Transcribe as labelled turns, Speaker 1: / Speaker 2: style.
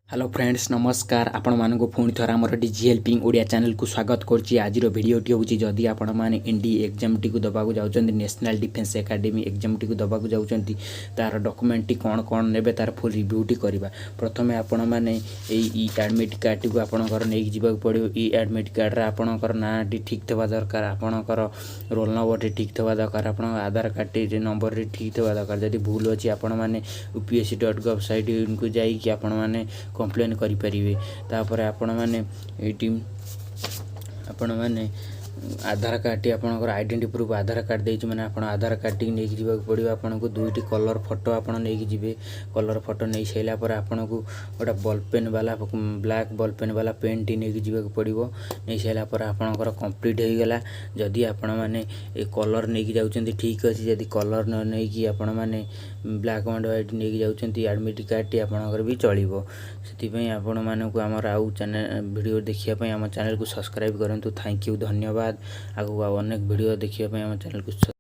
Speaker 1: Hello friends नमस्कार आपण मानक पुणी थर आमर डीजी हेल्पिंग ओडिया चैनल को स्वागत करछि। आज भिडियोटी हूँ जदि आपण मैंने एनडी एग्जाम टी दबाक जाऊँ नेशनल डिफेन्स एकेडमी एग्जाम टी दबाक जाऊँ तार डॉक्यूमेंट कौन कौन ने तार फुल रिव्यूटी करवा। प्रथमे आपण मैंने ई एडमिट कार्ड टी आपणकर नहीं जावाक पड़ो। ई एडमिट कार्ड आपणकर नाटी ठीक थवा दरकार, आपणकर रोल नंबर टी ठीक थवा दरकार, आप आधार कार्ड टी नंबर टी ठीक थवा दरकार। जदि भूल अच्छी आपण मैंने upsc.gov साइट को जाइए आपण मैंने कंप्लेन करें। तापर आपण मैंने आपण मैंने आधार कार्ड टी आपणकर आइडेंटिटी प्रूफ आधार कार्ड देछि माने आपण आधार कार्ड टी नहीं जावाक पड़ो। आपन को दुईटी कलर फोटो आपण नहीं जिवे। कलर फोटो नहीं साइला पर आपन को गोटा बॉल पेन वाला ब्लैक बॉल पेन वाला पेन टी नहीं जावाक पड़ो। नहीं साइला पर आपणकर कंप्लीट हो गला। जदि आपण माने ए कलर नहीं जाउछन्ती ठीक अछि, जदि कलर न नहीं कि आपण माने ब्लैक एंड व्हाइट नहीं जाउछन्ती एडमिट कार्ड टी आपणकर भी चलिबो। सेति पई आपण मानकु हमर आउ चैनल वीडियो देखिया पई हमर चैनल को सब्सक्राइब करंतु। थैंक यू धन्यवाद। आगु अनेक वीडियो देखिया पई हमर चैनल को